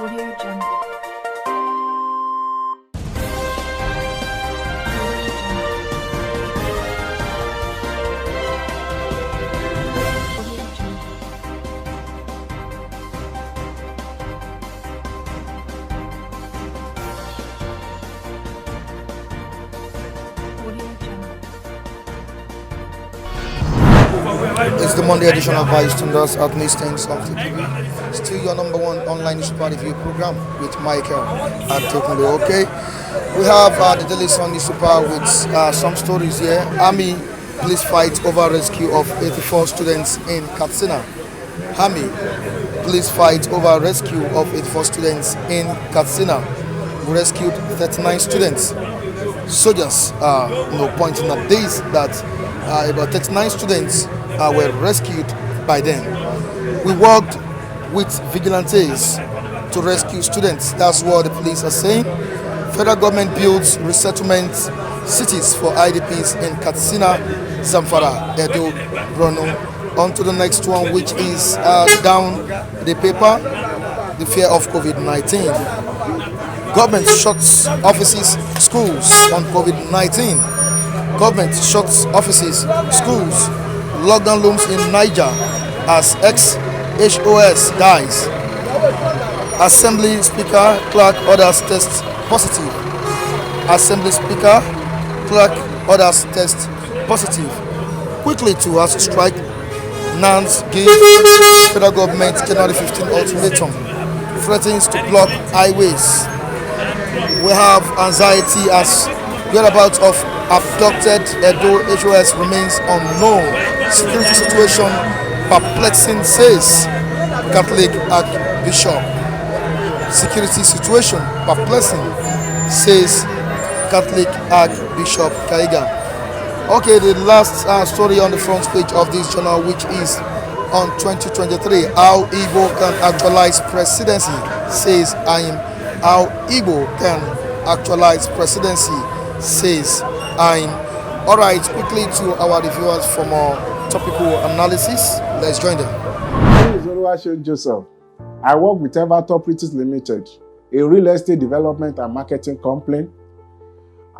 Audio Jungle. It's the Monday edition of Vice Thunders at Nistings of the TV. Still your number one online newspaper review program with Michael at Tekmundo. Okay, we have the Daily Sun newspaper with some stories here. Army police fight over rescue of 84 students in Katsina. Army police fight over rescue of 84 students in Katsina. We rescued 39 students. Soldiers pointing at this that about 39 students were rescued by them. We worked with vigilantes to rescue students. That's what the police are saying. Federal government builds resettlement cities for IDPs in Katsina, Zamfara, Edo, Borno. On to the next one, which is down the paper, the fear of COVID-19. Government shuts offices, schools on COVID-19. Government shuts offices, schools. Lockdown looms in Niger as ex-HOS dies. Assembly Speaker Clark orders test positive. Assembly Speaker Clark orders test positive. Quickly to ask strike. NANS gives federal government January 15 ultimatum. Threatens to block highways. We have anxiety as whereabouts of abducted Edo HOS remains unknown. Security situation perplexing, says Catholic Archbishop. Security situation perplexing, says Catholic Archbishop Kaiga. Okay, the last story on the front page of this journal, which is on 2023, how Igbo can actualize presidency, says I'm. How Igbo can actualize presidency, says I'm. All right, quickly to our reviewers for more topical analysis. Let's join them. My name is Oluwaseun Joseph. I work with Evertop Properties Limited, a real estate development and marketing company.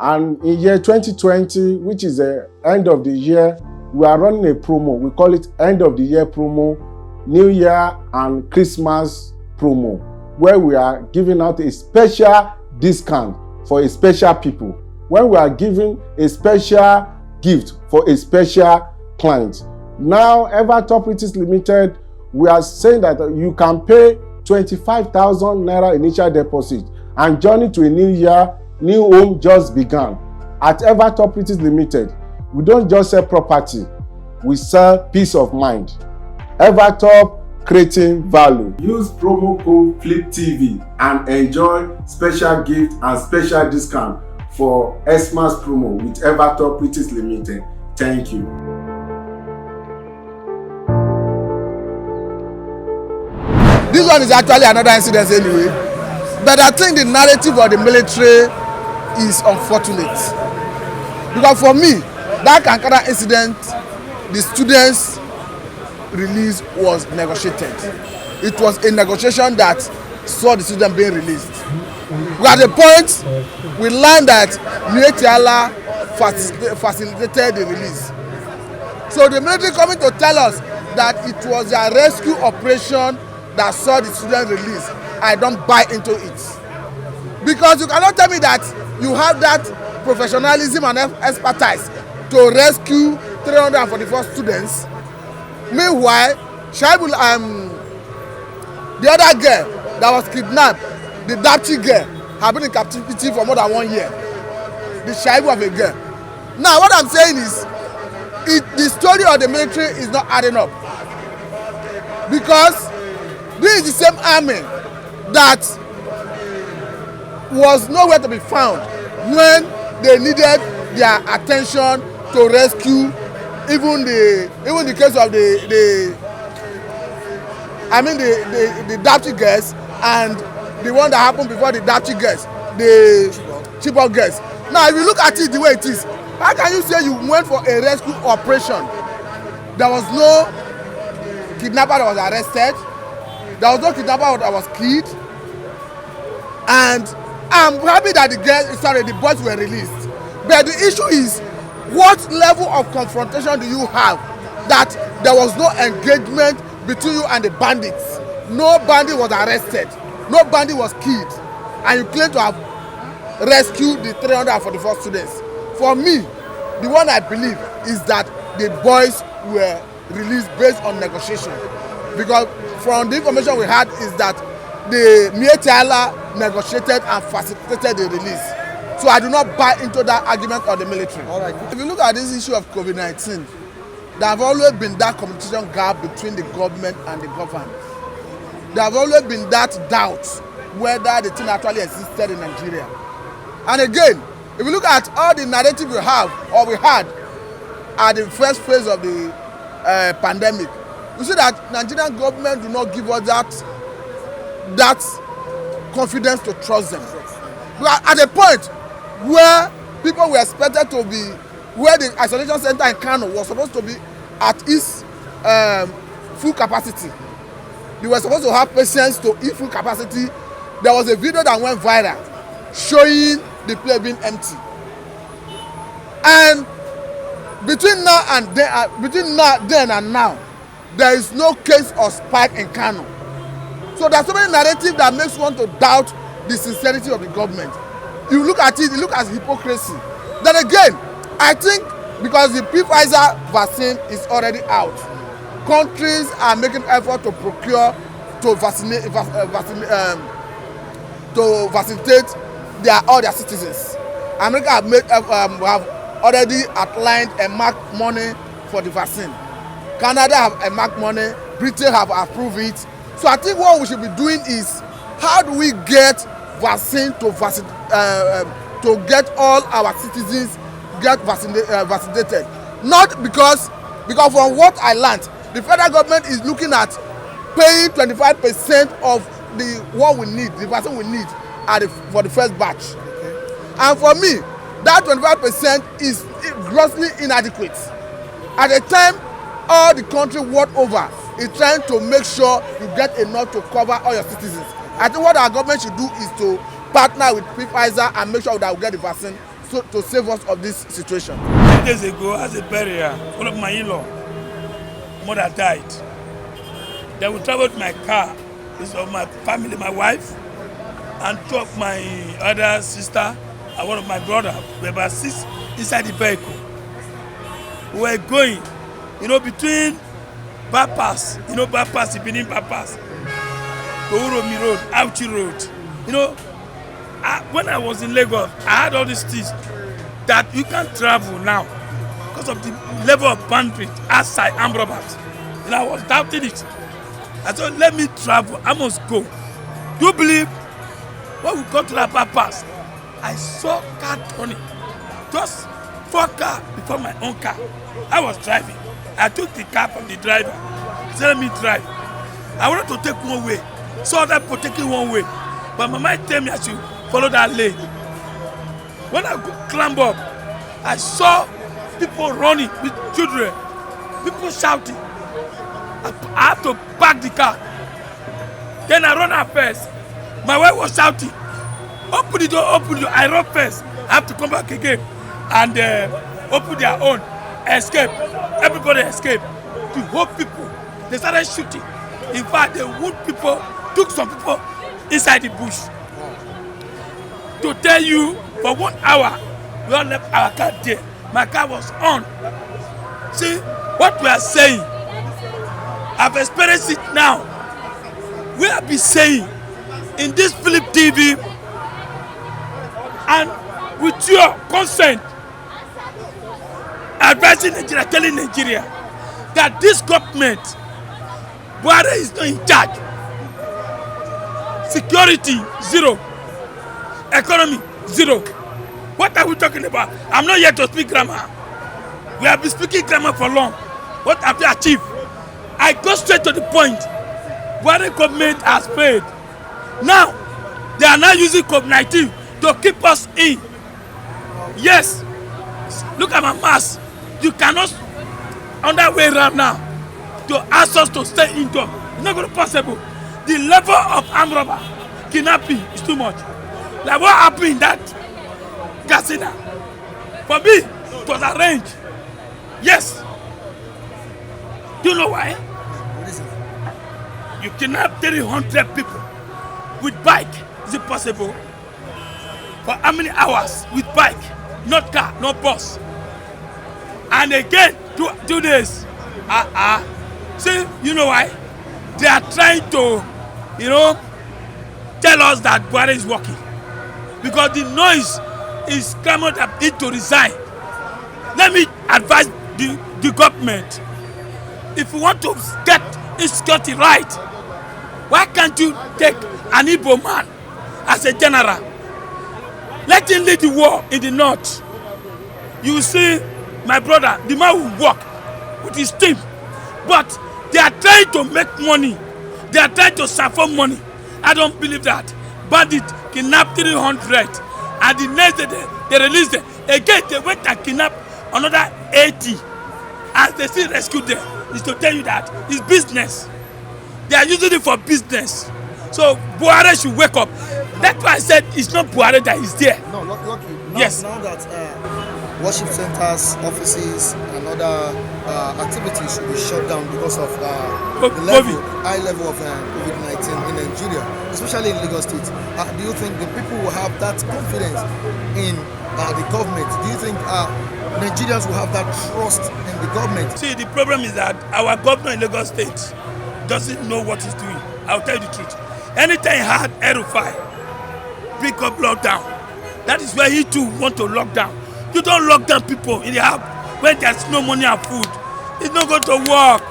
And in year 2020, which is the end of the year, we are running a promo. We call it end of the year promo, New Year and Christmas promo, where we are giving out a special discount for a special people, when we are giving a special gift for a special client. Now, Evertop Properties Limited, we are saying that you can pay 25,000 naira initial deposit and journey to a new year, new home just began. At Evertop Properties Limited, we don't just sell property, we sell peace of mind. Evertop, creating value. Use promo code FLIPTV and enjoy special gift and special discount for Xmas promo with Evertop Properties Limited. Thank you. This one is actually another incident anyway, but I think the narrative of the military is unfortunate. Because for me, that Kankara incident, the students' release was negotiated. It was a negotiation that saw the student being released. We at the point we learned that Mietiala facilitated the release. So the military coming to tell us that it was a rescue operation that saw the student released. I don't buy into it. Because you cannot tell me that you have that professionalism and expertise to rescue 344 students. Meanwhile, Shaibul, the other girl that was kidnapped, the Dapchi girl, have been in captivity for more than 1 year. The Shaibu of a girl. Now, what I'm saying is, the story of the military is not adding up. Because this is the same army that was nowhere to be found when they needed their attention to rescue even the case of the Dapchi girls and the one that happened before the Dapchi girls, the Chibok girls. Now, if you look at it the way it is, how can you say you went for a rescue operation? There was no kidnapper that was arrested. There was no kidnapper that was killed. and I'm happy that the boys were released. But the issue is, what level of confrontation do you have that there was no engagement between you and the bandits? No bandit was arrested, no bandit was killed, and you claim to have rescued the 344 students. For me, the one I believe is that the boys were released based on negotiation, because from the information we had is that the Mietiala negotiated and facilitated the release. So I do not buy into that argument of the military. All right. If you look at this issue of COVID-19, there have always been that communication gap between the government and the government. There have always been that doubt whether the thing actually existed in Nigeria. And again, if you look at all the narrative we have or we had at the first phase of the pandemic, you see that Nigerian government do not give us that confidence to trust them. Because at a point where people were expected to be, where the isolation center in Kano was supposed to be at its full capacity, they were supposed to have patients to its full capacity. There was a video that went viral showing the place being empty. And between then and now, there is no case of spike in Kano. So there's so many narratives that makes one to doubt the sincerity of the government. You look at it, you look at hypocrisy. Then again, I think because the Pfizer vaccine is already out, countries are making effort to procure to vaccinate all their citizens. America have already outlined a marked money for the vaccine. Canada have a marked money. Britain have approved it. So I think what we should be doing is, how do we get vaccine to get all our citizens vaccinated? Not because from what I learned, the federal government is looking at paying 25% of what we need, the vaccine we need for the first batch. Okay. And for me, that 25% is grossly inadequate. At the time, all the country world over is trying to make sure you get enough to cover all your citizens. I think what our government should do is to partner with Pfizer and make sure that we get the vaccine to save us of this situation. 2 days ago, as a burial, one of my in-law, mother died. Then we traveled with my car. This was my family, my wife, and 2 of my other sister and one of my brother. We were about 6 inside the vehicle. We were going, between bypass, bypass, Benin bypass, to Uromi Road, Auchi Road. When I was in Lagos, I had all these things that you can't travel now because of the level of bandwidth outside armed robbers. I was doubting it. I said, let me travel, I must go. Do you believe when we got to that bypass, I saw car turning, just 4 cars before my own car. I was driving. I took the car from the driver. He said, let me drive. I wanted to take one way. Saw that people taking one way. But my mind told me I should follow that lane. When I climbed up, I saw people running with children, people shouting. I had to park the car. Then I run out first. My wife was shouting, open the door, open the door. I run first. I have to come back again and open their own. Escape. Everybody escaped. To hold people. They started shooting. In fact, they wound people, took some people inside the bush. To tell you, for 1 hour, we all left our car there. My car was on. See, what we are saying, I've experienced it now. We have been saying in this Philip TV and with your consent, advising Nigeria, telling Nigeria that this government, Buhari is not in charge. Security, 0. Economy, 0. What are we talking about? I'm not here to speak grammar. We have been speaking grammar for long. What have we achieved? I go straight to the point. Buhari government has paid. Now, they are now using COVID-19 to keep us in. Yes. Look at my mask. You cannot, on that way around now, to ask us to stay indoors. It's not going to be possible. The level of armed robber kidnapping is too much. Like what happened in that Katsina? For me, it was arranged. Yes. Do you know why? You kidnap 300 people with bike. Is it possible? For how many hours with bike? Not car, not bus. And again, 2 days. See, you know why? They are trying to, tell us that Buhari is working. Because the noise is clamored that need to resign. Let me advise the government. If you want to get insecurity right, why can't you take an Igbo man as a general? Let him lead the war in the north. You will see, my brother, the man will work with his team. But they are trying to make money. They are trying to suffer money. I don't believe that. Bandit kidnapped 300 and the next day they released them. Again, they went and kidnapped another 80. As they still rescued them, is to tell you that it's business. They are using it for business. So Buhari should wake up. That's why I said it's not Buhari that is there. No, lucky. Yes. Now that worship centers, offices, and other activities should be shut down because of the high level of COVID-19 in Nigeria, especially in Lagos State. Do you think the people will have that confidence in the government? Do you think Nigerians will have that trust in the government? See, the problem is that our governor in Lagos State doesn't know what he's doing. I'll tell you the truth. Anytime he had Erufai, pick up lockdown. That is where he too want to lock down. You don't lock down people in the house when there's no money and food. It's not going to work.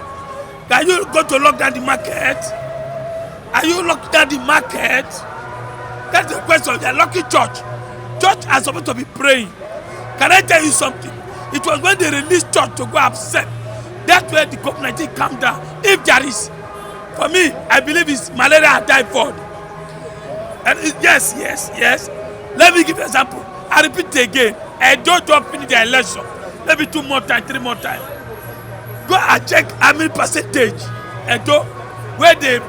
Are you going to lock down the market? Are you locking down the market? That's the question. They're locking church. Church are supposed to be praying. Can I tell you something? It was when they released church to go upset. That's where the COVID-19 calmed down. If there is, for me, I believe it's malaria and typhoid. And yes. Let me give you an example. I repeat again. I don't finish the election. Maybe 2 more times, 3 more times. Go and check how many percentage. Edo, where they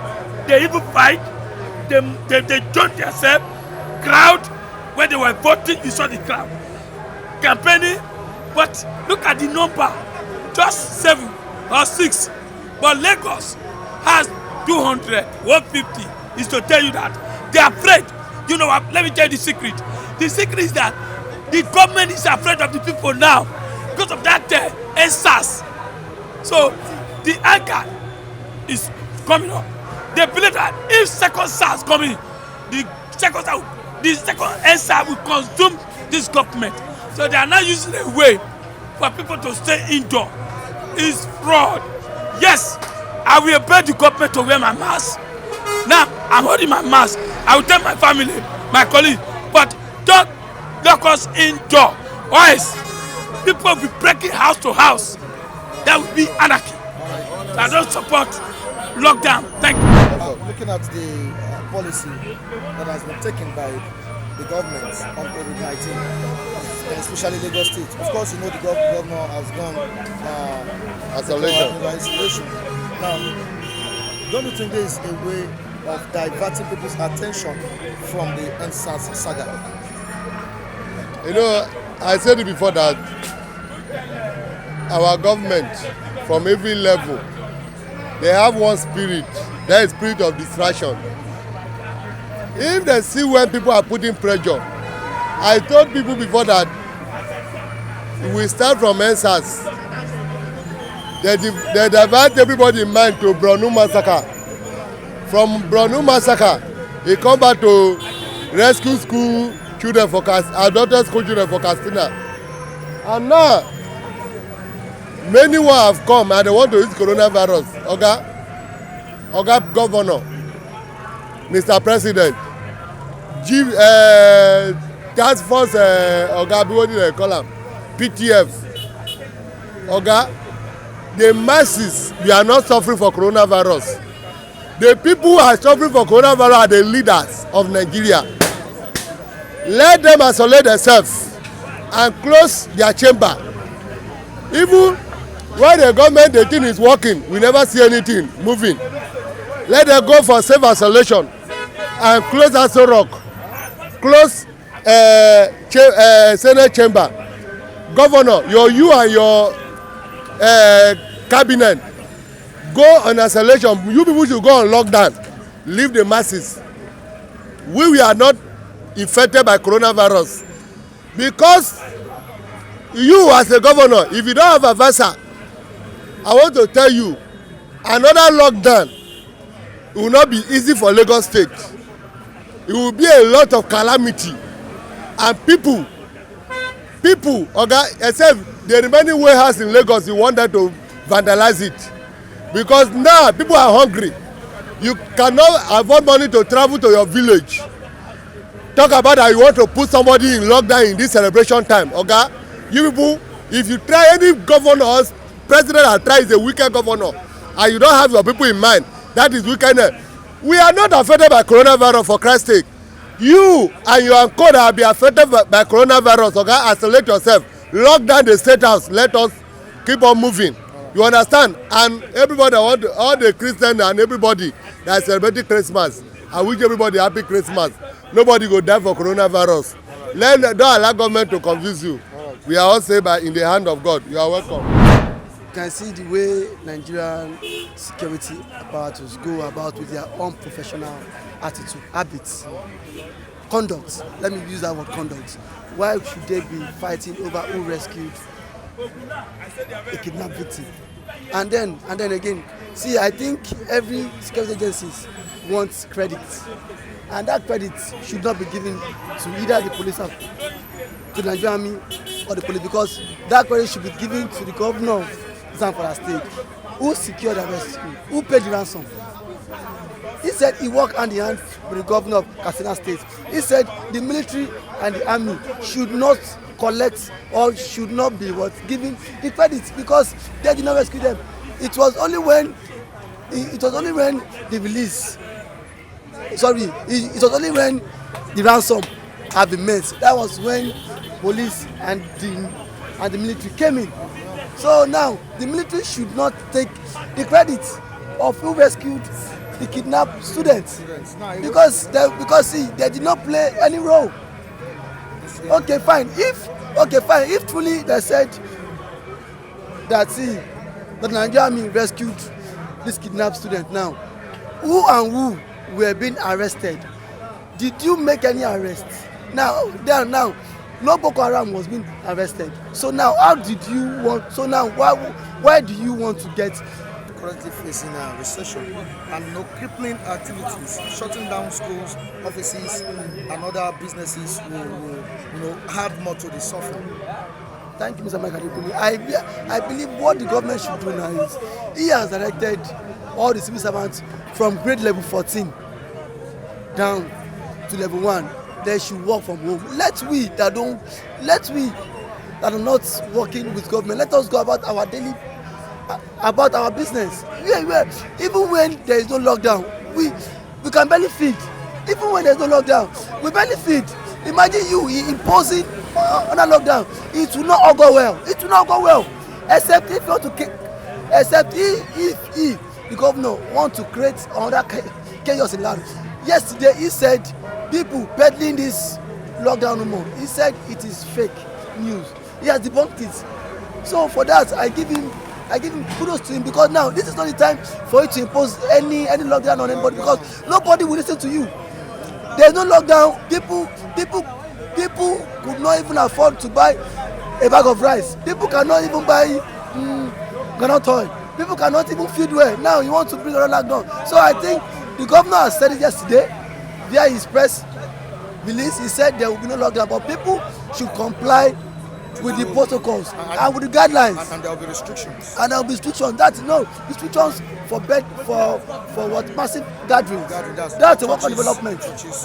even fight, they join themselves. Crowd, where they were voting, you saw the crowd. Campaigning, but look at the number. Just 7 or 6. But Lagos has 200, 150. Is to tell you that they are afraid. You know what? Let me tell you the secret. The secret is that the government is afraid of the people now because of that SARS. So the anger is coming up. They believe that if second SARS coming, the second SARS will consume this government. So they are now using a way for people to stay indoor. It's fraud. Yes, I will beg the government to wear my mask. Now I'm holding my mask. I will tell my family, my colleagues, but don't lock us indoor. Or else people will be breaking house to house. That will be anarchy. So I don't support lockdown. Thank you. Looking at the policy that has been taken by the government on COVID-19, especially Lagos State. Of course, you know the governor has gone isolation. Now, don't you think there is a way of diverting people's attention from the NSAS saga? You know, I said it before that our government, from every level, they have one spirit, that is spirit of distraction. If they see when people are putting pressure, I told people before that we start from NSAS. They divert everybody in mind to Bronu massacre. From Bronu massacre, they come back to rescue school children for adopted school children for Katsina. And now, many one have come and they want to use coronavirus. Oga Governor, Mr. President, Task Force, Oga, what do they call him? PTF. Oga, the masses, we are not suffering for coronavirus. The people who are suffering for coronavirus are the leaders of Nigeria. Let them isolate themselves and close their chamber. Even when the government, the thing is working, we never see anything moving. Let them go for self-isolation and close Aso Rock, close Senate chamber. Governor, you and your cabinet go on isolation. You people should go on lockdown. Leave the masses. We are not infected by coronavirus because you as a governor, if you don't have a visa, I want to tell you another lockdown will not be easy for Lagos State. It will be a lot of calamity and people except the remaining warehouse in Lagos, you want them to vandalize it because now people are hungry. You cannot afford money to travel to your village. Talk about that you want to put somebody in lockdown in this celebration time. You people, if you try any governor or president that tries a wicked governor and you don't have your people in mind, that is wickedness. We are not affected by coronavirus, for Christ's sake. You and your uncle that have been affected by coronavirus, isolate yourself, lock down the state house, let us keep on moving. You understand? And everybody, all the Christians and everybody that is celebrating Christmas, I wish everybody happy Christmas. Nobody go die for coronavirus. Don't allow government to confuse you. We are all saved in the hand of God. You are welcome. You can see the way Nigerian security apparatus go about with their unprofessional attitude, habits, conduct. Let me use that word, conduct. Why should they be fighting over who rescued a kidnapped victim? And then again, see, I think every security agencies wants credit, and that credit should not be given to either the police or to the Nigerian army or the police, because that credit should be given to the governor of Zamfara State, who secured the rescue, who paid the ransom. He said he worked hand in hand with the governor of Katsina State. He said the military and the army should not collect or should not be giving the credit because they did not rescue them. It was only when the release. It was only when the ransom had been met. That was when police and the military came in. So now the military should not take the credit of who rescued the kidnapped students because see, they did not play any role. Okay, fine. If truly they said that the Nigerian army rescued this kidnapped student, now who were being arrested? Did you make any arrests? Now no Boko Haram was being arrested. So now how did you want? So now why do you want to get? Currently facing a recession and crippling activities, shutting down schools, offices, and other businesses will add more to the suffering. Thank you, Mr. Michael. I believe what the government should do now is he has directed all the civil servants from grade level 14 down to level 1. They should work from home. Let we that are not working with government, let us go about our daily about our business. Even when there is no lockdown, we can barely feed. Even when there is no lockdown, we barely feed. Imagine you imposing on a lockdown. It will not go well. It will not go well. Except if you want to, except if the governor want to create another chaos in land. Yesterday he said people peddling this lockdown no more. He said it is fake news. He has debunked it. So for that I give him kudos to him, because now this is not the time for you to impose any lockdown on anybody, because nobody will listen to you. There is no lockdown. People could not even afford to buy a bag of rice. People cannot even buy groundnut oil. People cannot even feed well. Now you want to bring another lockdown. So I think the governor has said it yesterday via his press release. He said there will be no lockdown, but people should comply with the protocols and with the guidelines. And there will be restrictions. And there will be restrictions. Restrictions for what? Massive gatherings. That's a work on development. Churches,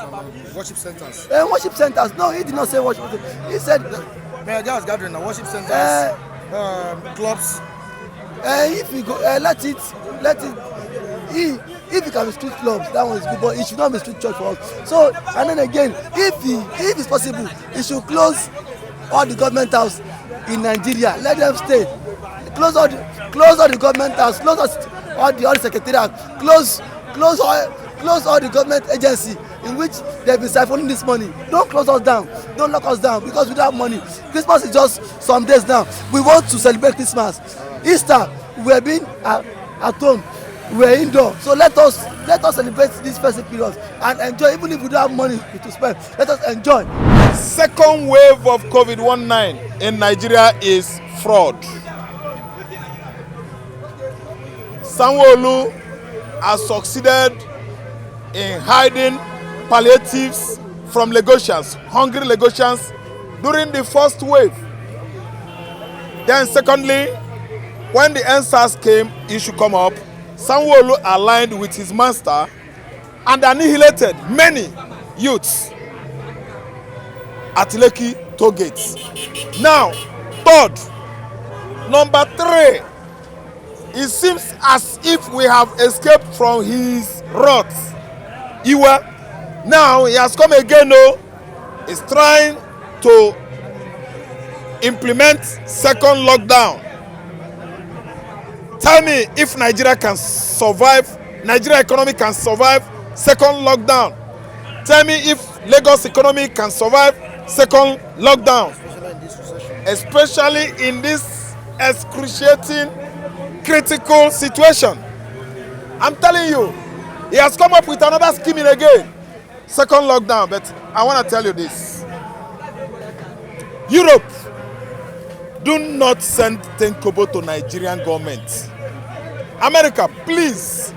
worship centers. Worship centers. No, he did not say worship centers. He said just gathering and worship centers, clubs. If we go, let it. If he can restrict clubs, that one is good, but he should not restrict church for us. So, and then again, if it's possible, he should close all the government house in Nigeria. Let them stay. Close all the government house. Close all the secretariat. Close all the government agency. in which they've been siphoning this money. Don't close us down, don't lock us down because we don't have money. Christmas is just some days now. We want to celebrate Christmas. Easter, we are being at home, we are indoor. So let us celebrate this festive period and enjoy. Even if we don't have money to spend, let us enjoy. Second wave of COVID-19 in Nigeria is fraud. Sanwo-Olu has succeeded in hiding palliatives from Lagosians, hungry Lagosians, during the first wave. Then secondly, when the NSAS came, issue come up, Sanwo-Olu aligned with his master and annihilated many youths at Lekki toll gates. Now, third, number 3, it seems as if we have escaped from his wrath. Now he has come again, is trying to implement second lockdown. Tell me if Nigeria can survive, Nigeria economy can survive second lockdown. Tell me if Lagos economy can survive second lockdown. Especially in this excruciating, critical situation. I'm telling you, he has come up with another scheme again. Second lockdown, but I want to tell you this. Europe, do not send 10 kobo to Nigerian government. America, please,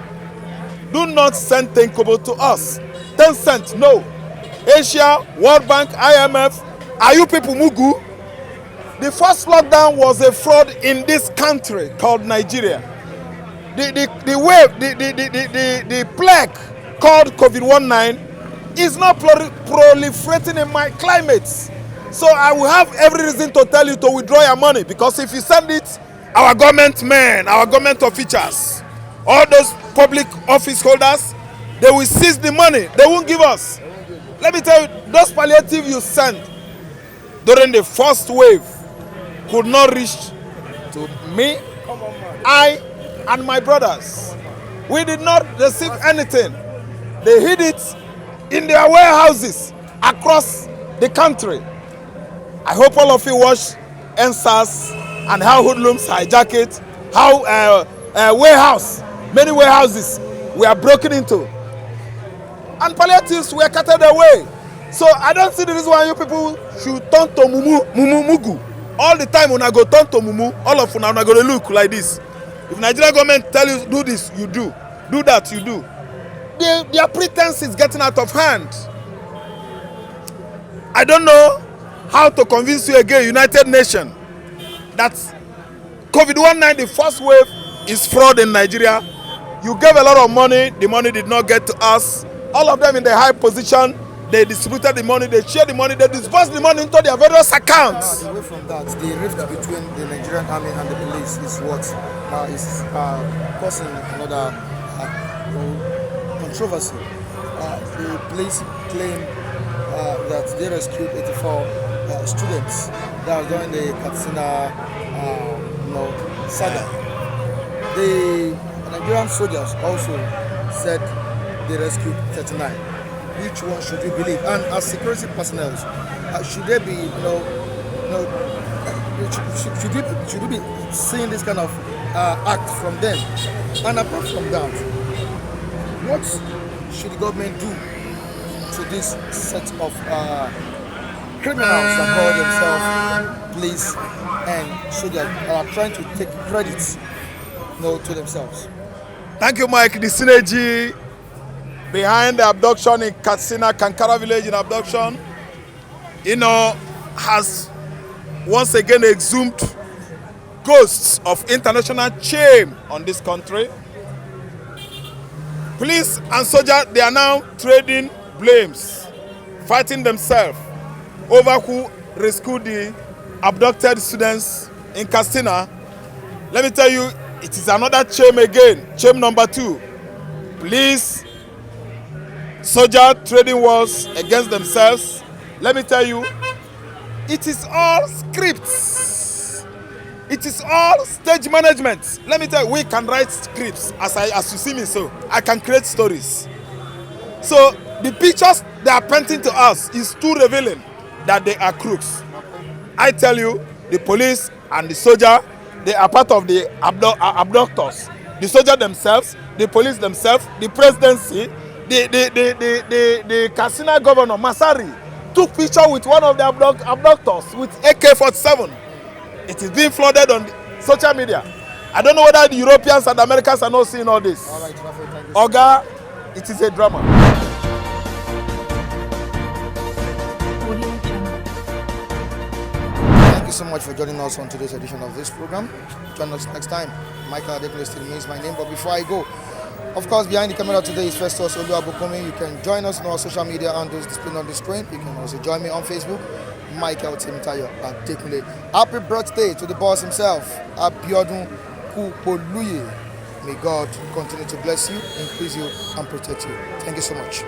do not send 10 kobo to us. 10 cents, no. Asia, World Bank, IMF, are you people mugu? The first lockdown was a fraud in this country called Nigeria. The wave, the plague called COVID-19 is not proliferating in my climate. So I will have every reason to tell you to withdraw your money, because if you send it, our government men, our government officials, all those public office holders, they will seize the money. They won't give us. Let me tell you, those palliative you sent during the first wave could not reach to me, I, and my brothers. We did not receive anything. They hid it in their warehouses across the country. I hope all of you watch NSAS and how hoodlums hijack it, how many warehouses were broken into, and palliatives were carted away. So I don't see the reason why you people should turn to mugu. All the time when I go turn to mumu, all of you are going to look like this. If Nigerian government tell you do this, you do. Do that, you do. Their pretense is getting out of hand. I don't know how to convince you again, United Nations, that COVID-19, the first wave, is fraud in Nigeria. You gave a lot of money, the money did not get to us. All of them in the high position, they distributed the money, they shared the money, they disbursed the money into their various accounts. Away from that, the rift between the Nigerian army and the police is what is causing another controversy. The police claim that they rescued 84 students that are during the Katsina saga. The Nigerian soldiers also said they rescued 39. Which one should we believe? And as security personnel, should they be, should we be seeing this kind of act from them? And apart from that, what should the government do to this set of criminals that call themselves police and soldiers are trying to take credit, to themselves? Thank you, Mike. The synergy behind the abduction in Katsina, Kankara village in abduction, has once again exhumed ghosts of international shame on this country. Police and soldiers, they are now trading blames, fighting themselves over who rescued the abducted students in Katsina. Let me tell you, it is another shame again, shame number 2. Police, soldier trading wars against themselves. Let me tell you, it is all scripts. It is all stage management. Let me tell you, we can write scripts as you see me, so I can create stories. So the pictures they are painting to us is too revealing that they are crooks. I tell you, the police and the soldier, they are part of the abductors. The soldier themselves, the police themselves, the presidency, the Katsina governor Masari took picture with one of the abductors with AK-47. It is being flooded on the social media. I don't know whether the Europeans and Americans are not seeing all this. All right, Rafael, thank you. Oga, it is a drama. Thank you so much for joining us on today's edition of this program. Join us next time. Michael Adekunle still remains my name, but before I go, of course, behind the camera today is Festus Oluwabukomi. You can join us on our social media handles displayed on the screen. You can also join me on Facebook, Michael Timtayo Adekunle. Happy birthday to the boss himself, Abiodun Kupoluye. May God continue to bless you, increase you, and protect you. Thank you so much.